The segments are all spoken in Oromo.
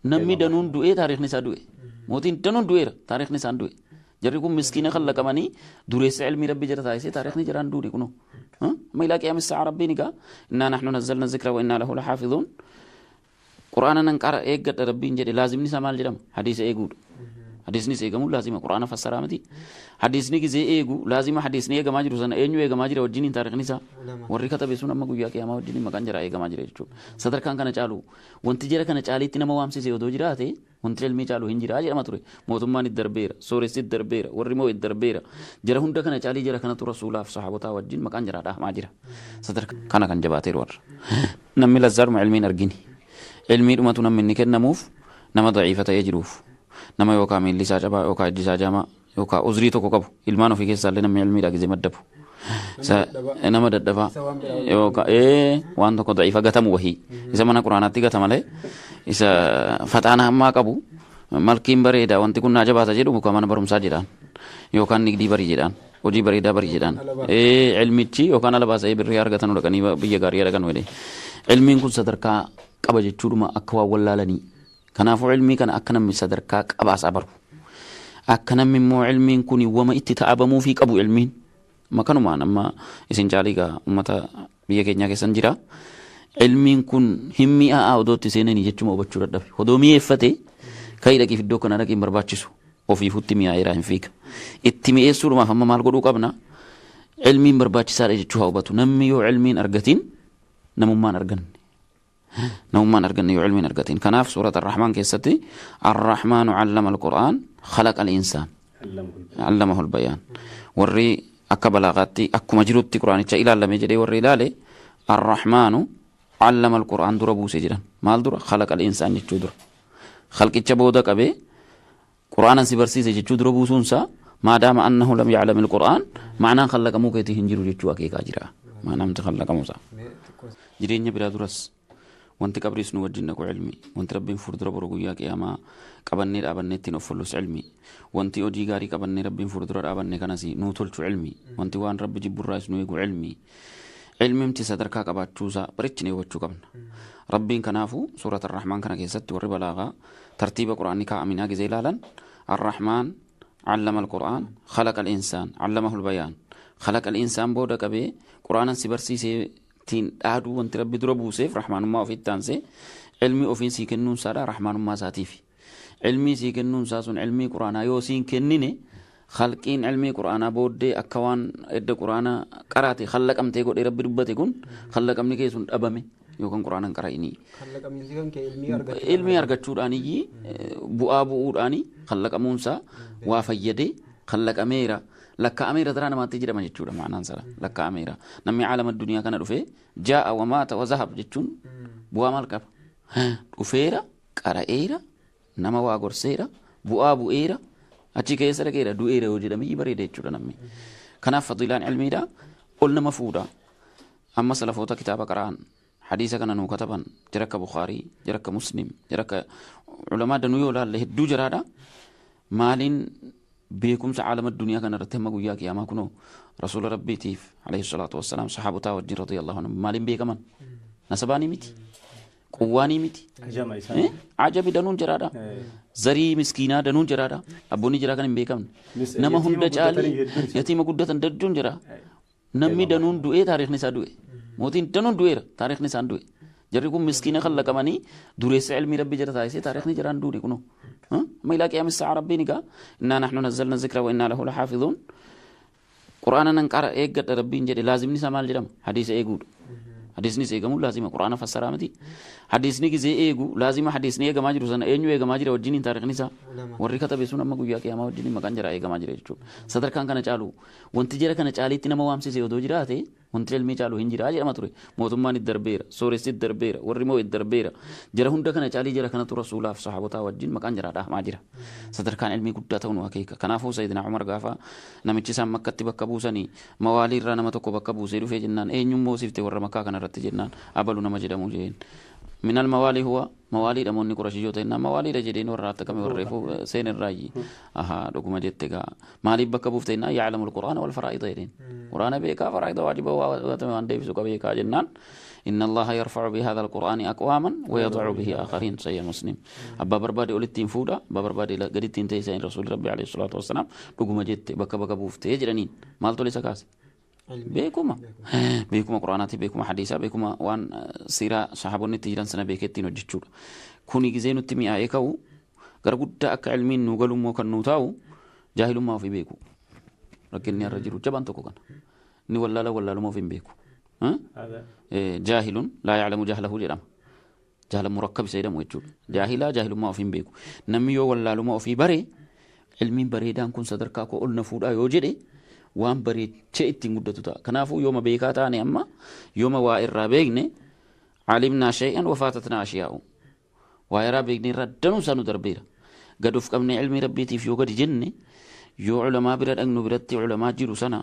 namni danuun du'ee taariikhni isaa du'e mootiin danuun du'eera taariikhni isaan du'e jarri kun miskiina khallaqamanii dureessa ilmi rabbi jira taasisee taariikhni jiraan du'e kuno ma ilaa qiyaamis sa'a rabbiin egaa innaa naxnu nazzalna dhikra wa innaa lahu laxaafiduun quraana nan qara eeggadha rabbiin jedhe laazimni isaa maal jedhama hadiisa eeguudha hadiisnis eegamu laazima quraana fassaraa miti hadiisni gizee eegu laazima hadiisni eegamaa jiru sana eenyu eegamaa jira wajjiniin taariikhni isaa warri katabe sun amma guyyaa qiyaamaa wajjiniin maqaan jira eegamaa jira jechuudha sadarkaan kana caalu wanti jara kana caaliitti nama waamsise odoo jiraate wanti ilmii caalu hin jira jedhama ture mootummaan itti darbeera sooressi itti darbeera warri moo itti darbeera jara hunda kana caalii jara kanatu rasuulaaf sahabotaa wajjin maqaan jira dhaahamaa jira sadarkaa kana kan jabaateeru warra namni lazzaaruma ilmiin argini ilmii dhumatu namni inni kennamuuf nama daciifa ta'ee jiruuf nama yookaan miilli isaa cabaa yookaan ijji isaa jaamaa yookaan uzrii tokko qabu ilmaan ofii keessaallee namni ilmiidhaa gizee maddabu nama dadhabaa yookaan waan tokko daciifa gatamu wahii isa mana quraanaatti gata malee isa faxaana hammaa qabu malkiin bareedaa wanti kun naa jabaata jedhu muka mana barumsaa jedhaan yookaan nigdii barii jedhaan hojii bareedaa barii jedhaan ilmichi yookaan ala baasa'ee birrii argatanu dhaqanii biyya gaarii dhaqan wede ilmiin kun sadarkaa qaba jechuudhuma akka waan wallaalanii kanaafuu ilmii kana akka namni sadarkaa qabaasaa baru akka namni immoo ilmiin kun wama itti ta'abamuu fi qabu ilmiin makanumaan amma isin caaliigaa uummata biyya keenyaa keessan jira ilmiin kun hin mi'aa odootti seenanii jechuma hubachuu dadhabe odoo mi'eeffate ka'ii dhaqiif iddoo kana dhaqiin barbaachisu ofiifutti mi'aayeraa hin fiiga itti mi'eessuudhumaaf amma maal godhuu qabna ilmiin barbaachisaadha jechuu haa hubatu namni yoo ilmiin argatiin namummaan arganne نومان أرجن يعلمين أرجتين كناف سورة الرحمن كيستي الرحمن علم القرآن خلق الإنسان علمه البيان وري أكبلاغاتي أكو مجرود القرآن إلى لم يجري وري لالي الرحمن علم القرآن دربو سجرا مال در خلق الإنسان يجودر خلق الجبودك أبي قرآن سبرسي سجود دربو سونسا ما دام أنه لم يعلم القرآن معناه خلق موكيته هنجرو جتوا كي كاجرا ما نام تخلق موسى جريني برادرس wanti qabriis nu wajjin dhaqu ilmi wanti rabbiin fuuldura boru guyyaa qiyaamaa qabannee dhaabannee ittiin of follus ilmi wanti hojii gaarii qabannee rabbiin fuuldura dhaabannee kanas nuu tolchu ilmi wanti waan rabbi jibburraas nu eegu ilmi ilmimti sadarkaa qabaachuusaa barichinee hubachuu qabna rabbiin kanaafuu suurata arrahmaan kana keessatti warri balaagaa tartiiba quraanii kaa'aminaa gizee ilaalan arrahmaan allama alqur'aan khalaqa al-insaan allamahu al-bayaan khalaqa al-insaan booda qabee qur'aanan si barsiisee تين أهدو وانت ربي دربو سيف رحمن الله في التانسي علمي أوفين سيكنون سارا رحمن الله ساتيفي علمي سيكنون ساسون علمي قرآن يوسين كنيني خلقين علمي قرآن بودي أكوان إد قرآن قراتي خلق أم تيقو دي ربي ربتي كون خلق أم نكيسون أبامي يوكن قرآن قرائني خلق أم نسيكن علمي أرغت شوراني بؤابو أوراني خلق أمونسا وافيدي خلق أميرا لك أميرة ترى ما تجري ما جتشورا معنا نسرا لك أميرة نمي عالم الدنيا كان رفي جاء ومات وذهب جتشون بوا مالكب رفيرا كارائيرا نما واغورسيرا بوا بوئيرا أشي كيسرا كيرا دوئيرا وجد مي بريدة جتشورا نمي كنا فضيلان علمي دا قلنا مفودا أما سلفوتا كتاب قرآن حديثا كان نو كتبا جرك بخاري جرك مسلم جرك علماء دنيو لا له دو جرادا مالين بيكم عالم الدنيا كان رتهم وياك يا ما كنوا رسول ربي تيف عليه الصلاة والسلام صحابته وجي رضي الله عنهم مالين بيكمان نسباني متي قواني متي عجب دنون جرادا زري مسكينة دنون جرادا أبوني جرا كان بيكمان نما هم دجالي يتيم قدة دجون جرا نمي دنون دوئة تاريخ نسا دوئة موتين دنون دوئة تاريخ نسان دوئة جريكم مسكينة خلا كماني دوريس علمي ربي جرا تايسي تاريخ نجران دوري كنو ما إلى قيام الساعة ربينك إنا نحن نزلنا الذكر وإنا له لحافظون قرآن ننقر إيجاد ربين جدي لازم نسمع الجرم حديث إيجود حديث نيس إيجامو لازم قرآن فسرامتي حديث نيجي زي إيجو لازم حديث نيجي جماعة جروسنا إنجو إيجا ماجرا وجينين تاريخ نسا وريكتا بيسونا ما قويا كيا ما وجينين مكان جرا إيجا ماجرا يجوا صدر كان جالو وانتجرا كان جالي تنا ما وامسي زي ودوجرا هذي وانتجل مي جالو هنجرا أجي ما تروي موتومان الدربير سوريس الدربير وريمو الدربير جرا هندا كان جالي جرا كان ترى رسول الله صحابه تا وجين مكان جرا ده ماجرا صدر كان علمي قدرة تونو هكيك كان فو سيدنا عمر قافا نمشي سام مكة تبى كبوسني موالي رانا ما تكو بكبوسي رفيع جنان نيوم موسيف تورا مكة كان رت جنان أبلو نمجد موجين من الموالي هو موالي دموني قرشي جوتين موالي رجدين ورات كم ورفو سين الراجي دوكما جتكا مالي بكبوفتين يعلم القرآن والفرائض يدين قرآن بيكا فرائض واجب واتمان ديفسو كبيكا جنان إن الله يرفع بهذا القرآن أقواما ويضع به آخرين صحيح مسلم أبا بربادي أولتين فودا أبا بربادي قدتين تيسين رسول ربي عليه الصلاة والسلام رقم جدت بكا بكا بوفتي جرانين مالتو ليس كاس بيكما قرآناتي بيكما حديثا بيكما وان سيرا صحابوني تجران سنة بيكتين وجدشور كوني جزينو تمي آيكاو غرقود أكا علمين نوغلو موكا نوتاو جاهل ما في بيكو لكني الرجل جبان تكو كان ني ولا لا ما في بيكو جاهل لا يعلم جهله جرام جهل مركب سيدا موجود جاهل ما في بيكو نميو ولا ما في بري علمين بريدان كن صدركا كو قلنا فودا يوجدي وان بري تشيتي مدته تا كنافو يوم بيكاتاني اما يوم وائر بيغني علمنا شيئا وفاتتنا اشياء وائر بيغني ردنو سانو دربيرا قدوف قمني علمي ربيتي في يوغد جني يو علماء برد أنو بردتي علماء جيرو سنة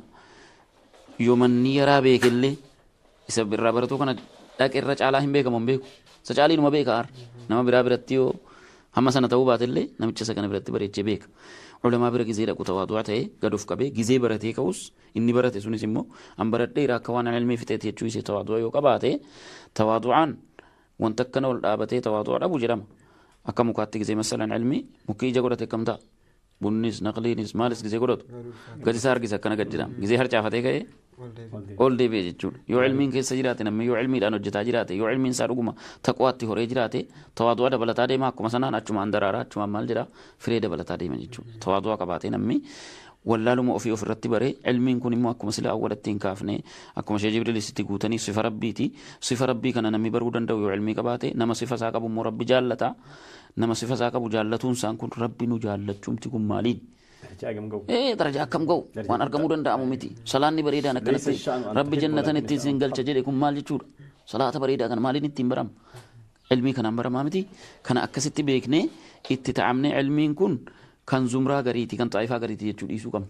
يوم النيرا بيك اللي يسبب الرابرتو كان لك الرج على هم بيك من بيك سجالي نما بيك آر نما بردتيو هم سنة توبات اللي نمتش سكن بردتي بريتش بيك علماء برد جزيرة كتواضعته قدوف كبي جزي برتي كوس إني برتي سوني سمو أم برتي راكوان علمي في تيتي تشويسي تواضع يو كباته تواضعان وانتكنا والآبته تواضع أبو جرام أكمل كاتك زي مثلا علمي مكي جاكورة كم دا bunnis naqliinis maalis gisee godhatu gadi isaa hargisa akkana gad jedhama gisee harcaafatee ka'ee ol deebi'e jechuudha yoo ilmiin keessa jiraate namni yoo ilmiidhaan hojjetaa jiraate yoo ilmiin isaa dhuguma taqwaatti horee jiraate tawaadu'a dabalataa deema akkuma sanaan achumaan daraaraa achumaan maal jedha firee dabalataa deema jechuudha tawaadu'a qabaatee namni wallaaluma ofii ofirratti baree ilmiin kun immoo akkuma sila awwalatti hin kaafne akkuma shee jibriilisitti guutanii sifa rabbiiti sifa rabbii kana namni baruu danda'u yoo ilmii qabaate nama sifa isaa qabu immoo rabbi jaallata nama sifa isaa qabu jaallatuun isaan kun rabbi nu jaallachuumti kun maaliin darajaa akkam ga'u waan argamuu danda'amu miti salaanni bareedaan akkanatti rabbi jannatan ittiin siin galcha jedhe kun maal jechuudha salaata bareedaa kana maaliin ittiin barama ilmii kanaan baramaa miti kana akkasitti beeknee itti ta'amne ilmiin kun kan zumraa gariiti kan xaayifaa gariiti jechuu dhiisuu qabna